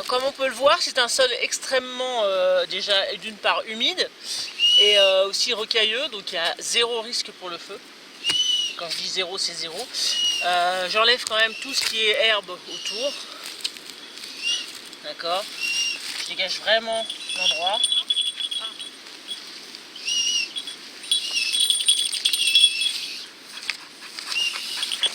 Donc comme on peut le voir, c'est un sol extrêmement déjà d'une part humide et aussi rocailleux, donc il y a zéro risque pour le feu. Quand je dis zéro, c'est zéro. J'enlève quand même tout ce qui est herbe autour. D'accord. Je dégage vraiment l'endroit.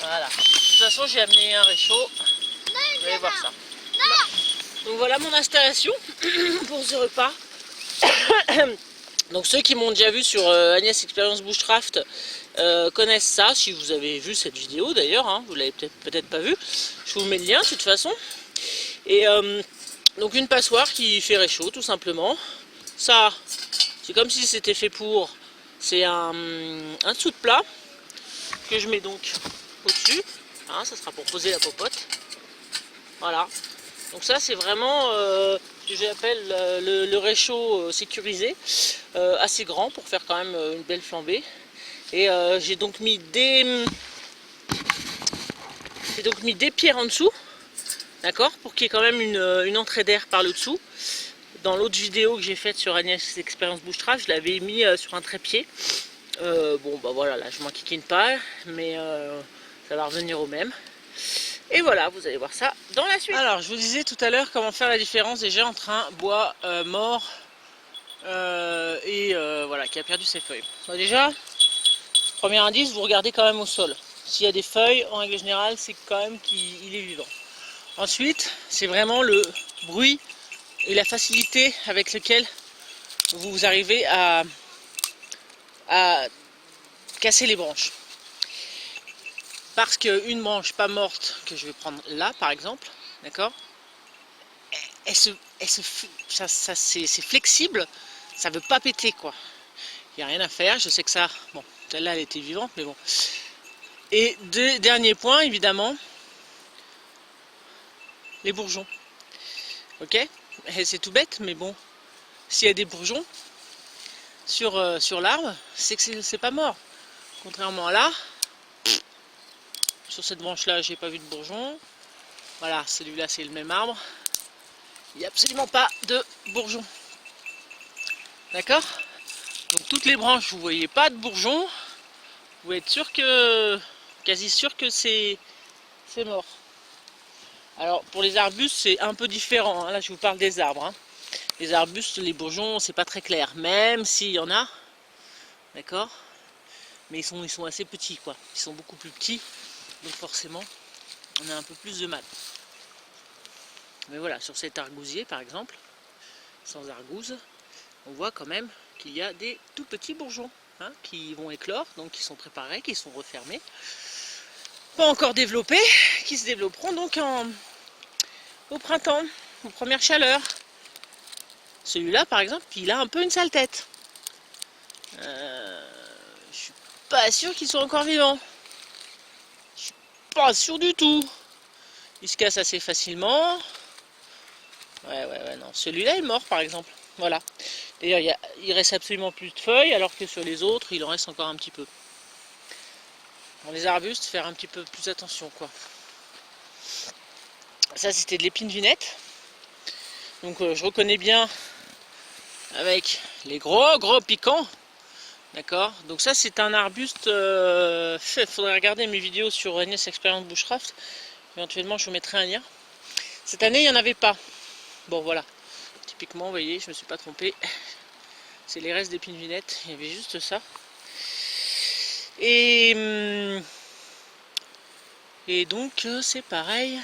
Voilà. De toute façon, j'ai amené un réchaud. Vous allez voir ça. Donc voilà mon installation pour ce repas. Donc ceux qui m'ont déjà vu sur Agnès Expérience Bushcraft connaissent ça, si vous avez vu cette vidéo d'ailleurs, hein, vous l'avez peut-être pas vu. Je vous mets le lien de toute façon. Et donc une passoire qui fait réchaud tout simplement. Ça, c'est comme si c'était fait pour. C'est un dessous de plat que je mets donc au-dessus. Hein, ça sera pour poser la popote. Voilà. Donc ça c'est vraiment ce que j'appelle le réchaud sécurisé, assez grand pour faire quand même une belle flambée. Et j'ai donc mis des pierres en dessous, d'accord, pour qu'il y ait quand même une entrée d'air par le dessous. Dans l'autre vidéo que j'ai faite sur Agnès Expérience Bushcraft, je l'avais mis sur un trépied. Bon bah voilà, là je m'enquiquine pas, mais ça va revenir au même. Et voilà, vous allez voir ça dans la suite. Alors, je vous disais tout à l'heure comment faire la différence déjà entre un bois mort et voilà, qui a perdu ses feuilles. Bon, déjà, premier indice, vous regardez quand même au sol. S'il y a des feuilles, en règle générale, c'est quand même qu'il est vivant. Ensuite, c'est vraiment le bruit et la facilité avec lequel vous arrivez à casser les branches. Parce qu'une branche pas morte, que je vais prendre là par exemple, d'accord, c'est flexible, ça veut pas péter quoi. Il n'y a rien à faire, je sais que ça, bon, celle-là elle était vivante, mais bon. Et dernier point, évidemment, les bourgeons. Ok, c'est tout bête, mais bon, s'il y a des bourgeons sur l'arbre, c'est que c'est pas mort. Contrairement à là, sur cette branche-là, j'ai pas vu de bourgeons. Voilà, celui-là, c'est le même arbre. Il n'y a absolument pas de bourgeons. D'accord? Donc toutes les branches, vous voyez pas de bourgeons. Vous pouvez être sûr que, quasi sûr que c'est mort. Alors pour les arbustes, c'est un peu différent. Hein. Là, je vous parle des arbres. Hein. Les arbustes, les bourgeons, c'est pas très clair. Même s'il y en a, d'accord? Mais ils sont assez petits, quoi. Ils sont beaucoup plus petits. Donc forcément, on a un peu plus de mal. Mais voilà, sur cet argousier, par exemple, sans argousse, on voit quand même qu'il y a des tout petits bourgeons hein, qui vont éclore, donc qui sont préparés, qui sont refermés, pas encore développés, qui se développeront donc au printemps, aux premières chaleurs. Celui-là, par exemple, il a un peu une sale tête. Je suis pas sûr qu'il soit encore vivant. Je suis pas sûr du tout. Il se casse assez facilement. Ouais, non. Celui-là est mort, par exemple. Voilà. D'ailleurs, il reste absolument plus de feuilles, alors que sur les autres, il en reste encore un petit peu. Dans les arbustes, faire un petit peu plus attention, quoi. Ça, c'était de l'épine vinette. Donc, je reconnais bien avec les gros piquants. D'accord. Donc ça, c'est un arbuste. Il faudrait regarder mes vidéos sur Agnès Expérience Bushcraft. Éventuellement, je vous mettrai un lien. Cette année, il n'y en avait pas. Bon, voilà. Typiquement, vous voyez, je me suis pas trompé. C'est les restes d'épine vinette. Il y avait juste ça. Et donc, c'est pareil.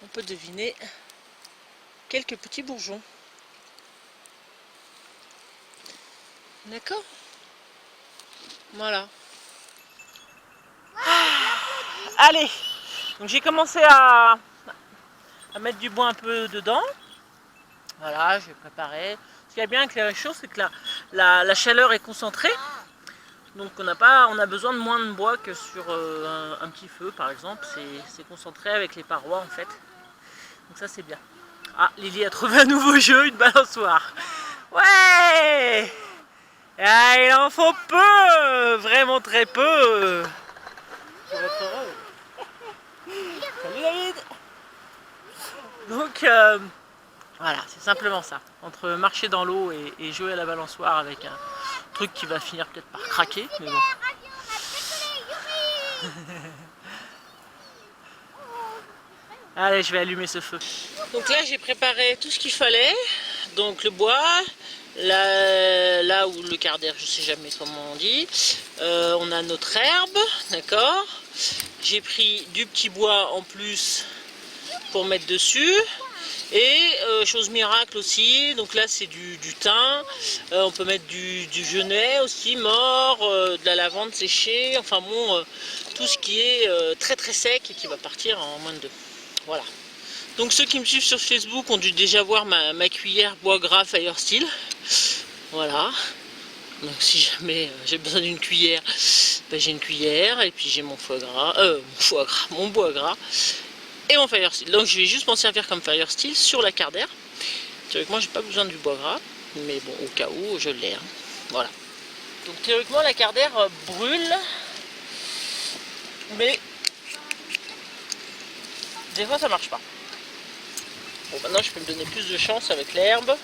On peut deviner quelques petits bourgeons. D'accord? Voilà. Allez! Donc j'ai commencé à mettre du bois un peu dedans. Voilà, je vais préparer. Ce qui est bien avec les réchauds, c'est que la chaleur est concentrée. Donc on a besoin de moins de bois que sur un petit feu par exemple. C'est concentré avec les parois en fait. Donc ça c'est bien. Ah, Lily a trouvé un nouveau jeu, une balançoire. Ouais! Ah, il en faut peu! Vraiment très peu! Pour être heureux. Salut David! Donc voilà, c'est simplement ça. Entre marcher dans l'eau et jouer à la balançoire avec un truc qui va finir peut-être par craquer, mais bon. Allez, je vais allumer ce feu. Donc là, j'ai préparé tout ce qu'il fallait. Donc le bois, là où le quart d'air, je sais jamais comment on dit. On a notre herbe, d'accord. J'ai pris du petit bois en plus pour mettre dessus. Et chose miracle aussi, donc là c'est du thym, on peut mettre du genêt aussi mort, de la lavande séchée, enfin bon, tout ce qui est très très sec et qui va partir en moins de 2. Voilà. Donc ceux qui me suivent sur Facebook ont dû déjà voir ma cuillère bois gras Firesteel. Voilà. Donc si jamais j'ai besoin d'une cuillère, ben j'ai une cuillère et puis j'ai mon foie gras, mon bois gras. Et mon Firesteel. Donc je vais juste m'en servir comme Firesteel sur la quart d'air. Théoriquement j'ai pas besoin du bois gras, mais bon au cas où je l'ai. Hein. Voilà. Donc théoriquement la quart d'air brûle, mais des fois ça marche pas. Bon maintenant je peux me donner plus de chance avec l'herbe.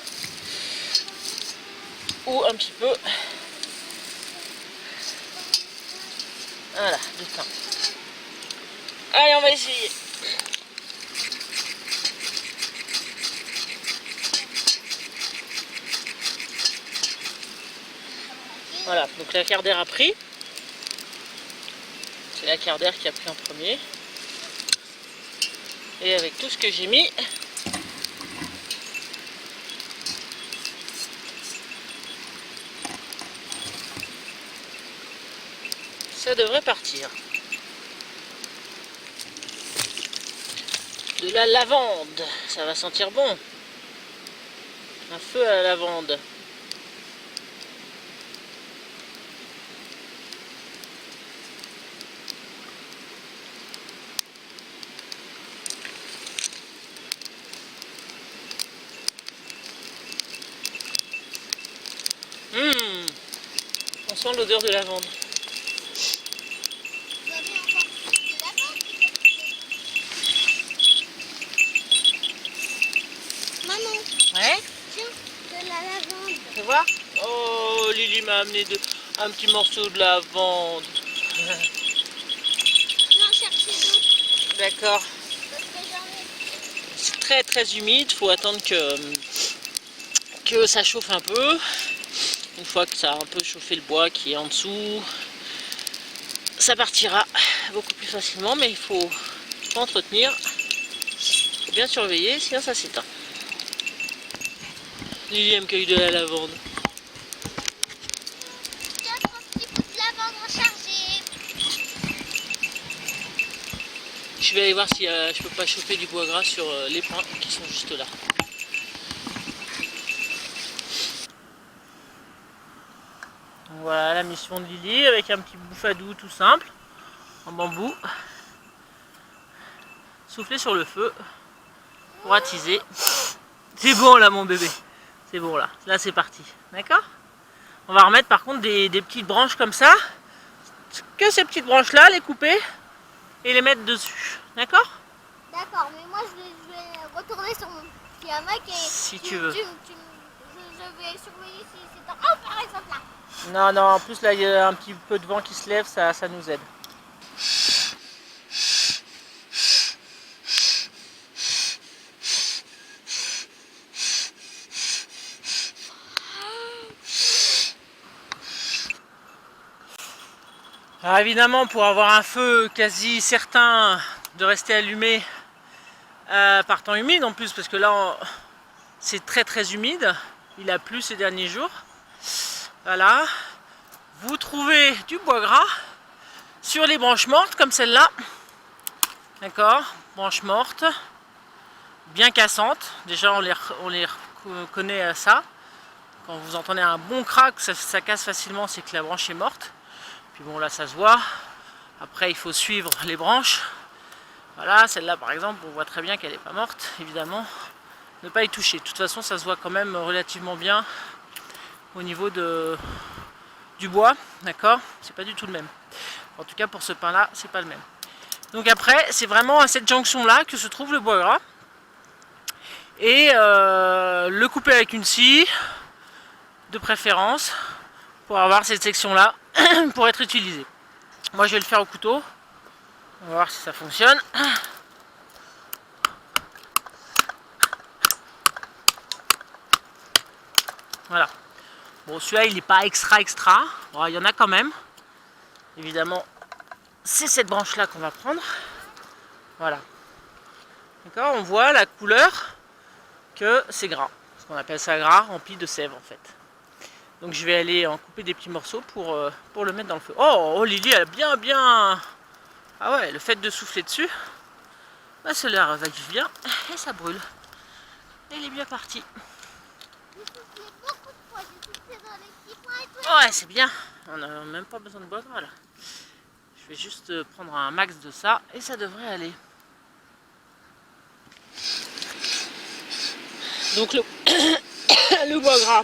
Ou un petit peu. Voilà, du thym. Allez on va essayer. Voilà, donc la quart d'air a pris. C'est la quart d'air qui a pris en premier. Et avec tout ce que j'ai mis, ça devrait partir. De la lavande, ça va sentir bon. Un feu à la lavande. On sent l'odeur de lavande. Maman, Ouais. tiens, de la lavande. Tu vois? Oh, Lily m'a amené un petit morceau de lavande. J'en chercher d'autres. D'accord. Parce que j'en ai. C'est très très humide, faut attendre que ça chauffe un peu. Une fois que ça a un peu chauffé le bois qui est en dessous, ça partira beaucoup plus facilement, mais il faut entretenir, il faut bien surveiller, sinon ça s'éteint. Lily aime cueillir de la lavande. Tiens, 3 petits bouts de lavande rechargés. Je vais aller voir si je peux pas choper du bois gras sur les pins qui sont juste là. Voilà la mission de Lily avec un petit bouffadou tout simple en bambou. Souffler sur le feu pour attiser. C'est bon là mon bébé. C'est bon là. Là c'est parti. D'accord? On va remettre par contre des petites branches comme ça. Que ces petites branches là, les couper et les mettre dessus. D'accord? D'accord, mais moi je vais retourner sur mon petit hamac et Si tu veux. je vais surveiller si c'est en... Oh, par exemple là. Non, non, en plus là il y a un petit peu de vent qui se lève, ça nous aide. Alors évidemment, pour avoir un feu quasi certain de rester allumé par temps humide en plus, parce que là c'est très très humide, il a plu ces derniers jours. Voilà, vous trouvez du bois gras sur les branches mortes comme celle-là, d'accord, branches mortes, bien cassantes, déjà on les reconnaît à ça. Quand vous entendez un bon crack, ça casse facilement, c'est que la branche est morte. Puis bon là ça se voit, après il faut suivre les branches. Voilà, celle-là par exemple, on voit très bien qu'elle n'est pas morte, évidemment. Ne pas y toucher, de toute façon ça se voit quand même relativement bien au niveau du bois, d'accord? C'est pas du tout le même. En tout cas pour ce pain-là, c'est pas le même. Donc après, c'est vraiment à cette jonction-là que se trouve le bois gras. et le couper avec une scie de préférence pour avoir cette section là pour être utilisée. Moi je vais le faire au couteau, on va voir si ça fonctionne. Voilà. Bon, celui-là il n'est pas extra. Bon, il y en a quand même. Évidemment, c'est cette branche là qu'on va prendre. Voilà. D'accord, on voit la couleur que c'est gras. Ce qu'on appelle ça gras, rempli de sève en fait. Donc je vais aller en couper des petits morceaux pour le mettre dans le feu. Oh, Lily, elle a bien... Ah ouais, le fait de souffler dessus, bah, cela va bien et ça brûle. Elle est bien partie. Ouais, c'est bien. On n'a même pas besoin de bois gras là. Je vais juste prendre un max de ça et ça devrait aller. Donc le, le bois gras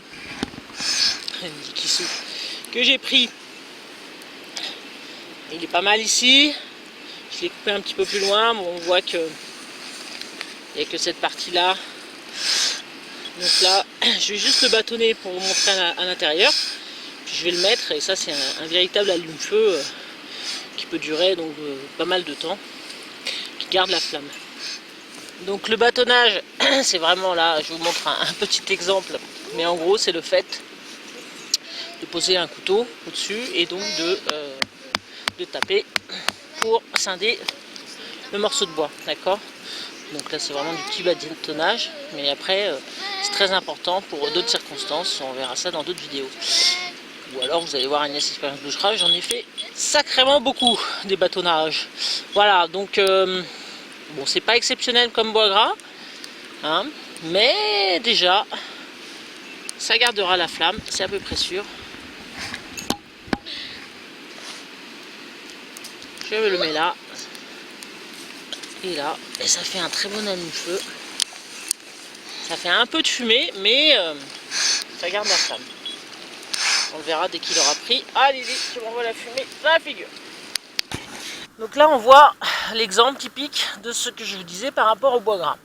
qui souffle, que j'ai pris, il est pas mal ici. Je l'ai coupé un petit peu plus loin. Bon, on voit que il n'y a que cette partie là. Donc là, je vais juste le bâtonner pour vous montrer à l'intérieur. Puis je vais le mettre et ça c'est un véritable allume-feu qui peut durer donc pas mal de temps, qui garde la flamme. Donc le bâtonnage, c'est vraiment là, je vous montre un petit exemple, mais en gros c'est le fait de poser un couteau au-dessus et donc de taper pour scinder le morceau de bois, d'accord? Donc là c'est vraiment du petit bâtonnage, mais après c'est très important pour d'autres circonstances, on verra ça dans d'autres vidéos. Ou alors vous allez voir Agnès Expérience Bûcherage, j'en ai fait sacrément beaucoup des bâtonnages. Voilà, donc bon, c'est pas exceptionnel comme bois gras, hein, mais déjà ça gardera la flamme, c'est à peu près sûr. Je le mets là et là, et ça fait un très bon allume-feu. Ça fait un peu de fumée, mais ça garde la flamme. On le verra dès qu'il aura pris. Ah Lily, tu m'envoies la fumée dans la figure. Donc là on voit l'exemple typique de ce que je vous disais par rapport au bois gras.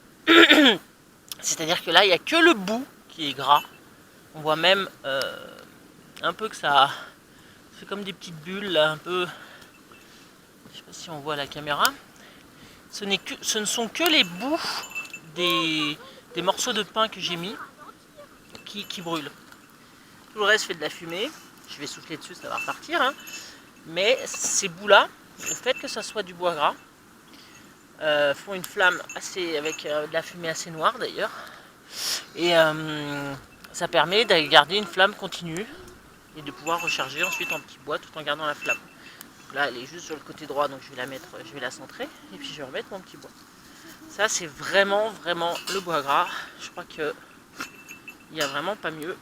C'est-à-dire que là il n'y a que le bout qui est gras. On voit même un peu que ça fait comme des petites bulles là, un peu. Je sais pas si on voit à la caméra. Ce ne sont que les bouts des morceaux de pain que j'ai mis qui brûlent. Tout le reste fait de la fumée. Je vais souffler dessus, ça va repartir. Hein. Mais ces bouts-là, le fait que ça soit du bois gras, font une flamme assez avec de la fumée assez noire d'ailleurs. Et ça permet de garder une flamme continue et de pouvoir recharger ensuite en petit bois tout en gardant la flamme. Donc là, elle est juste sur le côté droit, donc je vais la centrer et puis je vais remettre mon petit bois. Ça, c'est vraiment le bois gras. Je crois que il n'y a vraiment pas mieux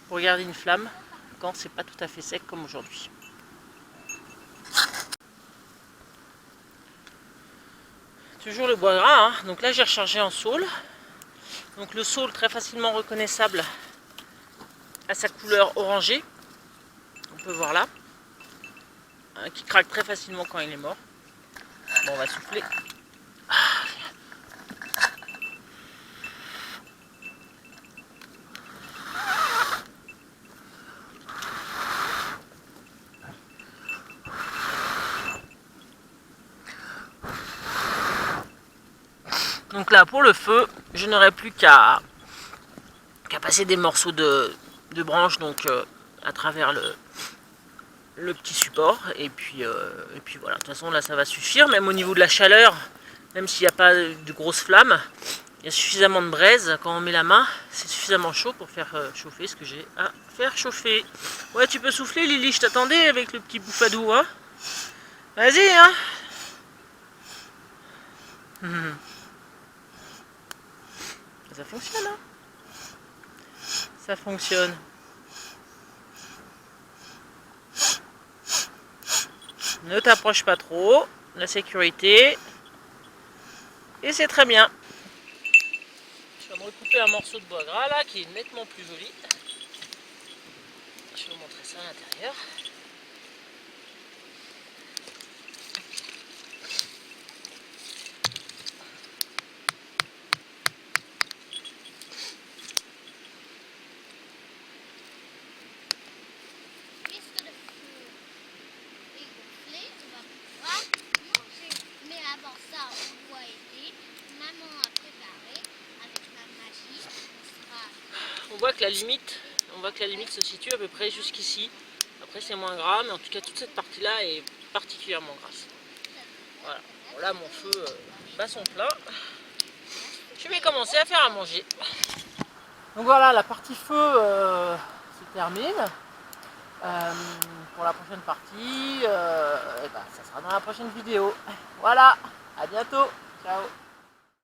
pour garder une flamme quand c'est pas tout à fait sec comme aujourd'hui. Toujours le bois gras, hein. Donc là j'ai rechargé en saule. Donc le saule très facilement reconnaissable à sa couleur orangée. On peut voir là. Hein, qui craque très facilement quand il est mort. Bon, on va souffler. Donc là pour le feu, je n'aurai plus qu'à passer des morceaux de branches donc à travers le petit support et puis voilà. De toute façon là ça va suffire, même au niveau de la chaleur, même s'il n'y a pas de grosses flammes, il y a suffisamment de braise. Quand on met la main, c'est suffisamment chaud pour faire chauffer ce que j'ai à faire chauffer. Ouais, tu peux souffler Lily, je t'attendais avec le petit bouffadou, hein. Vas-y, hein. Ça fonctionne, hein. Ça fonctionne. Ne t'approche pas trop, la sécurité. Et c'est très bien. Je vais me recouper un morceau de bois gras là qui est nettement plus joli. Je vais vous montrer ça à l'intérieur. voit que la limite se situe à peu près jusqu'ici. Après c'est moins gras, mais en tout cas toute cette partie-là est particulièrement grasse. Voilà. Bon, là mon feu bat son plein. Je vais commencer à faire à manger. Donc voilà, la partie feu se termine. Pour la prochaine partie, ça sera dans la prochaine vidéo. Voilà, à bientôt. Ciao.